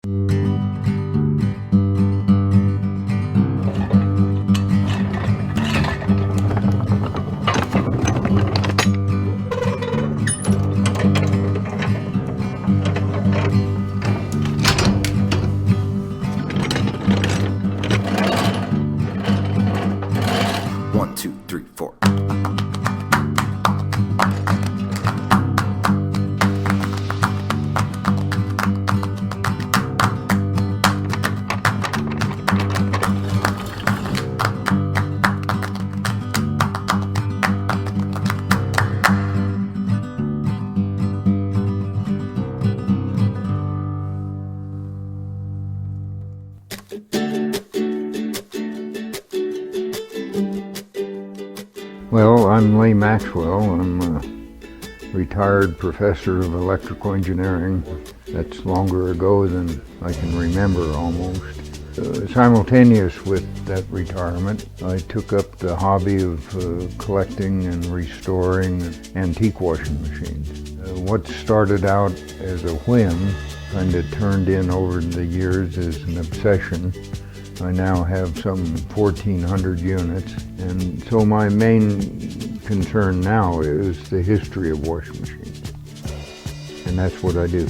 One, two, three, four. Well, I'm Maxwell. I'm a retired professor of electrical engineering. That's longer ago than I can remember almost. Simultaneous with that retirement, I took up the hobby of collecting and restoring antique washing machines. What started out as a whim kind of turned in over the years as an obsession. I now have some 1,400 units, and so my main concern now is the history of washing machines, and that's what I do.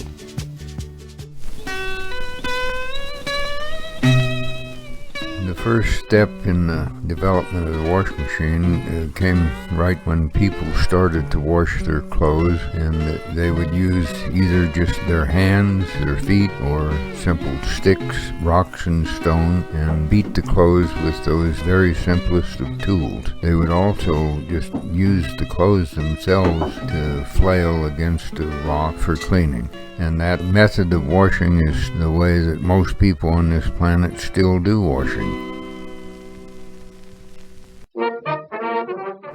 The first step in the development of the washing machine came right when people started to wash their clothes, and they would use either just their hands, their feet, or simple sticks, rocks, and stone, and beat the clothes with those very simplest of tools. They would also just use the clothes themselves to flail against a rock for cleaning. And that method of washing is the way that most people on this planet still do washing.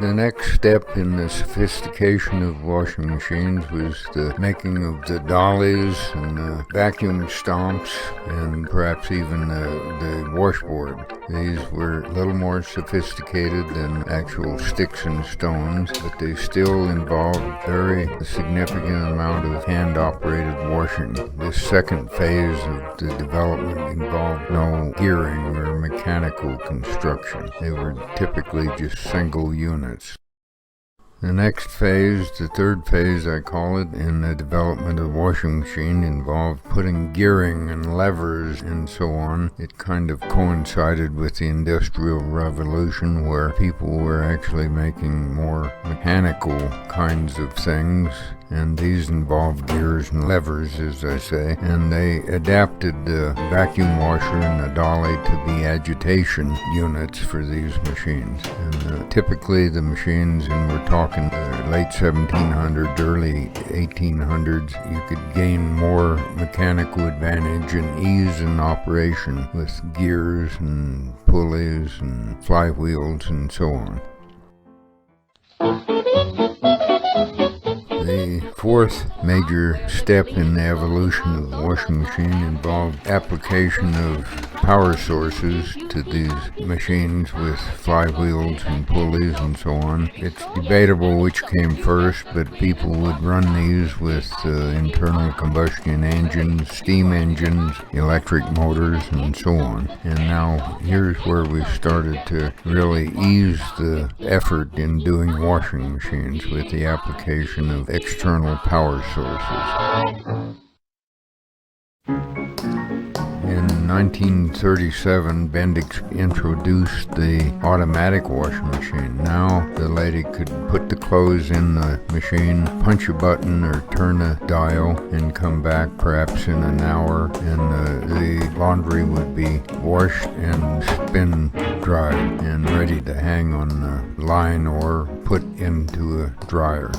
The next step in the sophistication of washing machines was the making of the dollies and the vacuum stomps and perhaps even the washboard. These were a little more sophisticated than actual sticks and stones, but they still involved very significant amount of hand-operated washing. This second phase of the development involved no gearing or mechanical construction. They were typically just single units. The next phase, the third phase I call it, in the development of the washing machine involved putting gearing and levers and so on. It kind of coincided with the Industrial Revolution, where people were actually making more mechanical kinds of things, and these involved gears and levers, as I say, and they adapted the vacuum washer and the dolly to be agitation units for these machines. And typically the machines, and we're talking late 1700s, early 1800s, you could gain more mechanical advantage and ease in operation with gears and pulleys and flywheels and so on. The fourth major step in the evolution of the washing machine involved application of power sources to these machines with flywheels and pulleys and so on. It's debatable which came first, but people would run these with internal combustion engines, steam engines, electric motors, and so on. And now here's where we started to really ease the effort in doing washing machines with the application of external power sources. In 1937, Bendix introduced the automatic washing machine. Now the lady could put the clothes in the machine, punch a button or turn a dial, and come back perhaps in an hour, and the laundry would be washed and spin dried and ready to hang on the line or put into a dryer.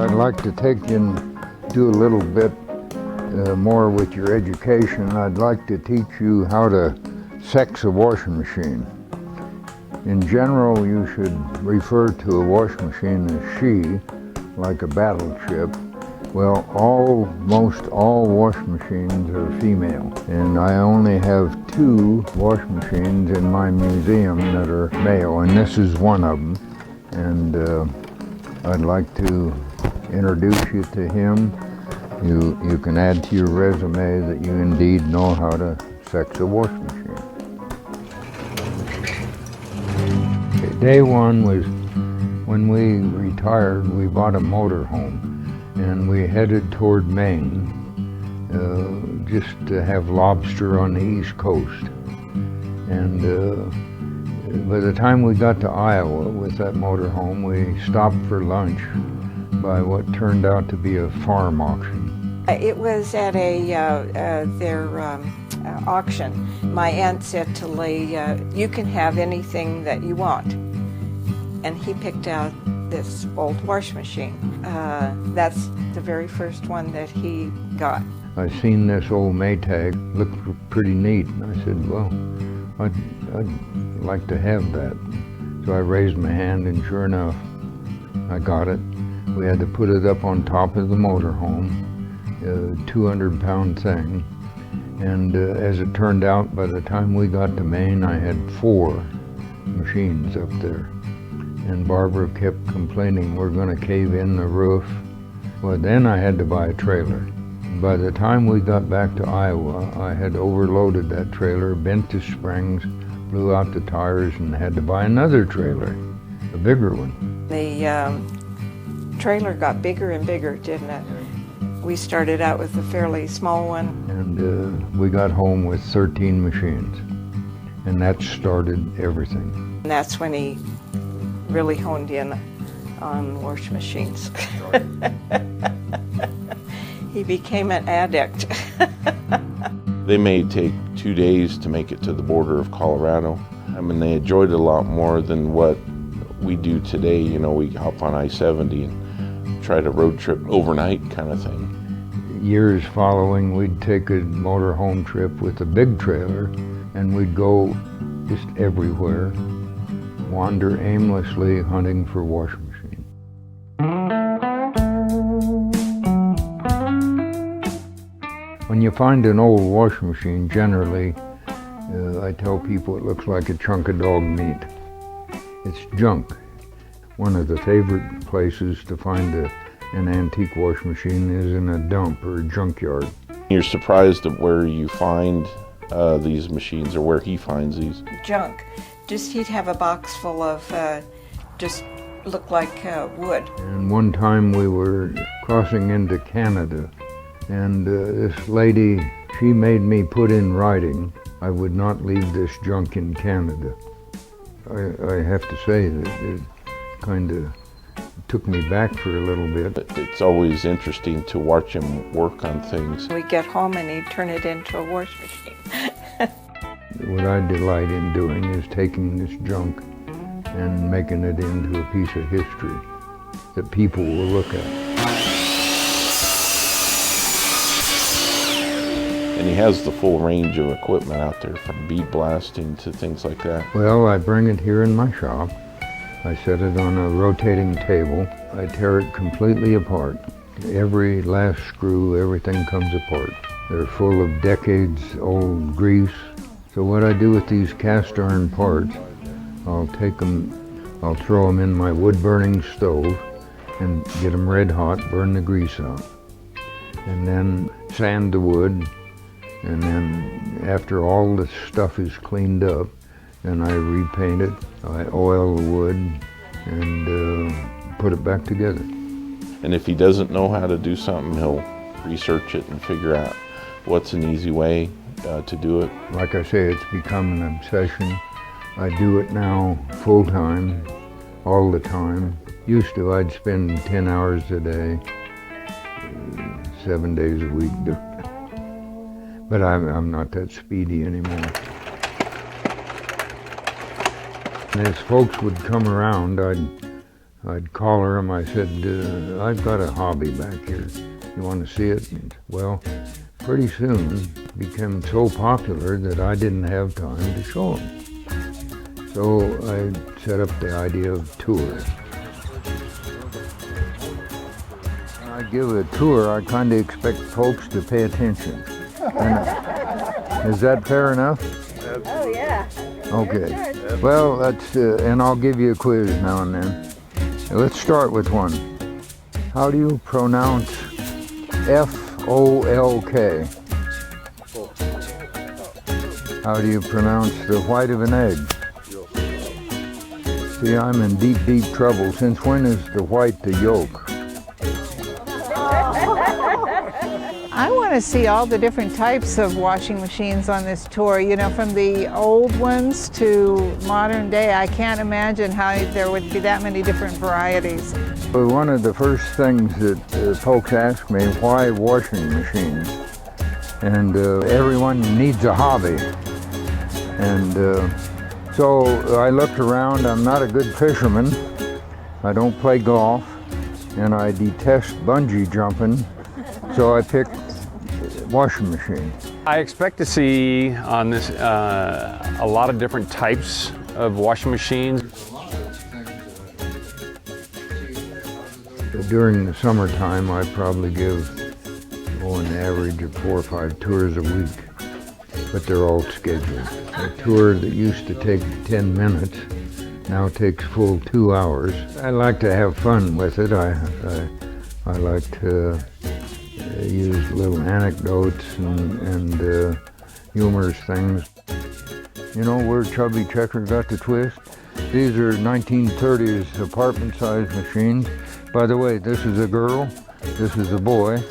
I'd like to do a little bit more with your education. I'd like to teach you how to sex a washing machine. In general, you should refer to a washing machine as she, like a battleship. Well, most all washing machines are female, and I only have 2 washing machines in my museum that are male, and this is one of them. And I'd like to introduce you to him. You can add to your resume that you indeed know how to fix a washing machine. Okay, day one was when we retired. We bought a motor home and we headed toward Maine just to have lobster on the East Coast. And by the time we got to Iowa with that motor home, we stopped for lunch by what turned out to be a farm auction. It was at their auction. My aunt said to Lee, you can have anything that you want. And he picked out this old washing machine. That's the very first one that he got. I seen this old Maytag, looked pretty neat, and I said, well, I'd like to have that. So I raised my hand, and sure enough, I got it. We had to put it up on top of the motorhome, a 200-pound thing. And as it turned out, by the time we got to Maine, I had 4 machines up there. And Barbara kept complaining, we're going to cave in the roof. Well, then I had to buy a trailer. By the time we got back to Iowa, I had overloaded that trailer, bent the springs, blew out the tires, and had to buy another trailer, a bigger one. The trailer got bigger and bigger, didn't it? We started out with a fairly small one. And we got home with 13 machines, and that started everything. And that's when he really honed in on washing machines. He became an addict. They may take 2 days to make it to the border of Colorado. I mean, they enjoyed it a lot more than what we do today. You know, we hop on I-70 and try to road trip overnight kind of thing. Years following, we'd take a motorhome trip with a big trailer, and we'd go just everywhere, wander aimlessly hunting for washing machines. When you find an old washing machine, generally, I tell people it looks like a chunk of dog meat. It's junk. One of the favorite places to find an antique washing machine is in a dump or a junkyard. You're surprised at where you find these machines, or where he finds these. Junk. Just he'd have a box full of just looked like wood. And one time we were crossing into Canada, and this lady, she made me put in writing I would not leave this junk in Canada. I have to say that it kind of took me back for a little bit. It's always interesting to watch him work on things. We'd get home and he'd turn it into a washing machine. What I delight in doing is taking this junk and making it into a piece of history that people will look at. And he has the full range of equipment out there, from bead blasting to things like that. Well, I bring it here in my shop. I set it on a rotating table. I tear it completely apart. Every last screw, everything comes apart. They're full of decades-old grease. So what I do with these cast iron parts, I'll throw them in my wood-burning stove and get them red hot, burn the grease out. And then sand the wood, and then after all the stuff is cleaned up, then I repaint it, I oil the wood, and put it back together. And if he doesn't know how to do something, he'll research it and figure out what's an easy way to do it. Like I say, it's become an obsession. I do it now full-time, all the time. Used to, I'd spend 10 hours a day, 7 days a week. But I'm not that speedy anymore. And as folks would come around, I'd collar them. I said, I've got a hobby back here. You want to see it? And, well, pretty soon it became so popular that I didn't have time to show them. So I set up the idea of tours. When I give a tour, I kind of expect folks to pay attention. Is that fair enough? Oh, yeah. Okay. Well, that's, and I'll give you a quiz now and then. Let's start with one. How do you pronounce F O-L-K. How do you pronounce the white of an egg? See, I'm in deep, deep trouble. Since when is the white the yolk? I want to see all the different types of washing machines on this tour, you know, from the old ones to modern day. I can't imagine how there would be that many different varieties. Well, one of the first things that folks ask me, why washing machines? And everyone needs a hobby. And so I looked around. I'm not a good fisherman. I don't play golf. And I detest bungee jumping. So I picked washing machine. I expect to see on this a lot of different types of washing machines. During the summertime, I probably give an average of 4 or 5 tours a week, but they're all scheduled. A tour that used to take 10 minutes now takes full 2 hours. I like to have fun with it. I like to use little anecdotes and humorous things. You know where Chubby Checker got the twist? These are 1930s apartment-sized machines. By the way, this is a girl, this is a boy.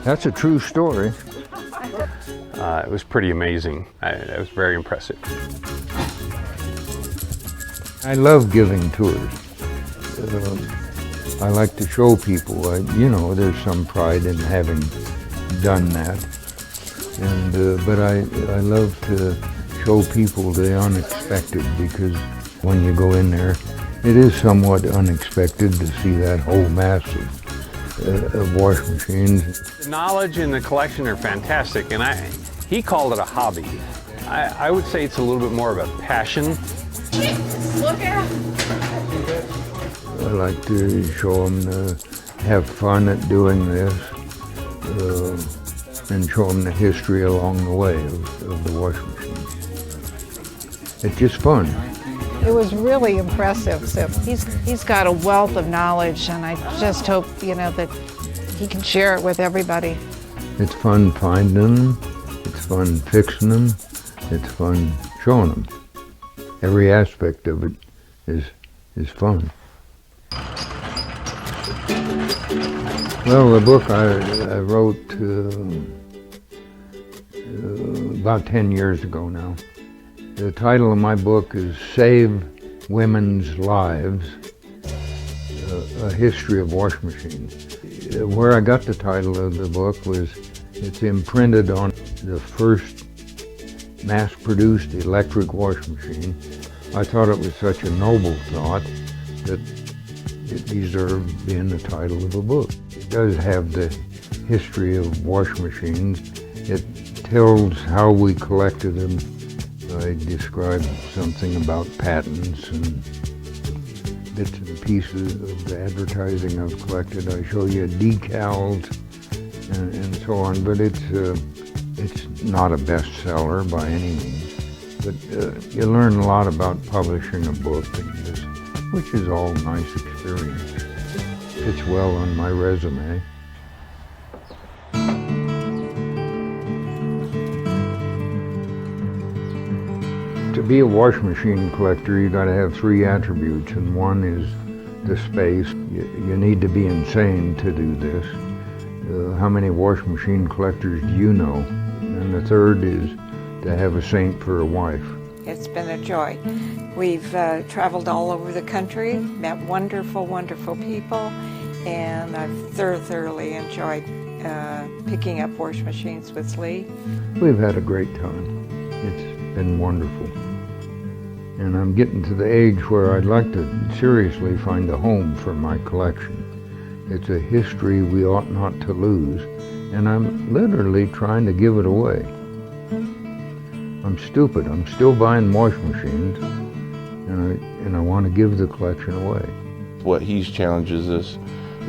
That's a true story. It was pretty amazing. It was very impressive. I love giving tours. I like to show people, you know, there's some pride in having done that. But I love to show people the unexpected, because when you go in there, it is somewhat unexpected to see that whole mass of wash machines. The knowledge in the collection are fantastic, and he called it a hobby. I would say it's a little bit more of a passion. Look out! I like to show them to have fun at doing this and show them the history along the way of the washing machine. It's just fun. It was really impressive. So he's got a wealth of knowledge, and I just hope, you know, that he can share it with everybody. It's fun finding them. It's fun fixing them. It's fun showing them. Every aspect of it is fun. Well, the book I wrote about 10 years ago now. The title of my book is Save Women's Lives, A History of Wash Machines. Where I got the title of the book was, it's imprinted on the first mass-produced electric washing machine. I thought it was such a noble thought that it deserved being the title of a book. It does have the history of washing machines. It tells how we collected them. I describe something about patents and bits and pieces of the advertising I've collected. I show you decals and so on, but it's not a bestseller by any means. But you learn a lot about publishing a book, which is all nice experience. Fits well on my resume. To be a washing machine collector, you got to have 3 attributes, and one is the space. You need to be insane to do this. How many washing machine collectors do you know? And the third is to have a saint for a wife. It's been a joy. We've traveled all over the country, met wonderful, wonderful people, and I've thoroughly enjoyed picking up wash machines with Lee. We've had a great time. It's been wonderful. And I'm getting to the age where I'd like to seriously find a home for my collection. It's a history we ought not to lose, and I'm literally trying to give it away. I'm stupid. I'm still buying washing machines, and I want to give the collection away. What he's challenges us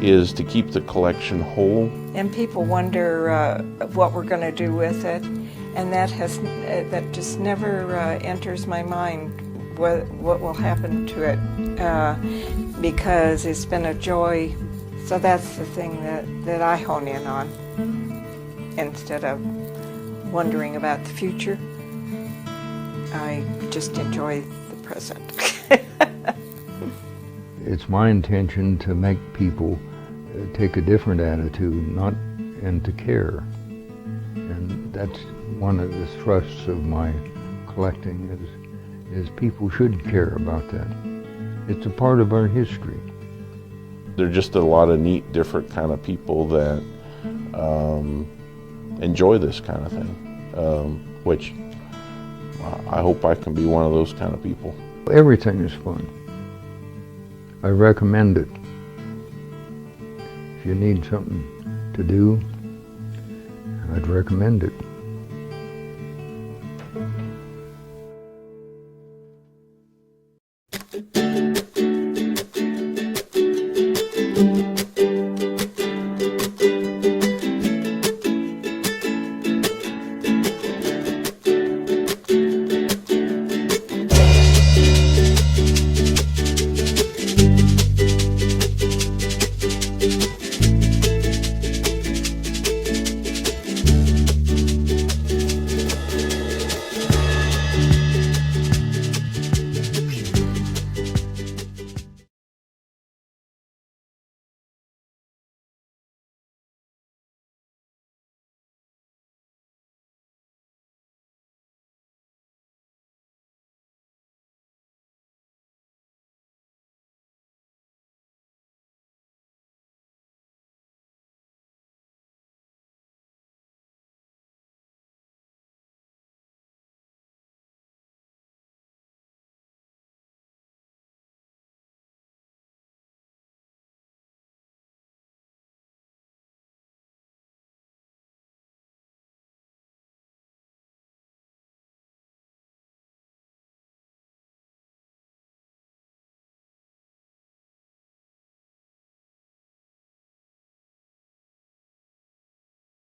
is to keep the collection whole. And people wonder what we're going to do with it, and that just never enters my mind. what will happen to it, because it's been a joy. So that's the thing that I hone in on, instead of wondering about the future. I just enjoy the present. It's my intention to make people take a different attitude, and to care. And that's one of the thrusts of my collecting, is people should care about that. It's a part of our history. There are just a lot of neat, different kind of people that enjoy this kind of thing, which I hope I can be one of those kind of people. Everything is fun. I recommend it. If you need something to do, I'd recommend it.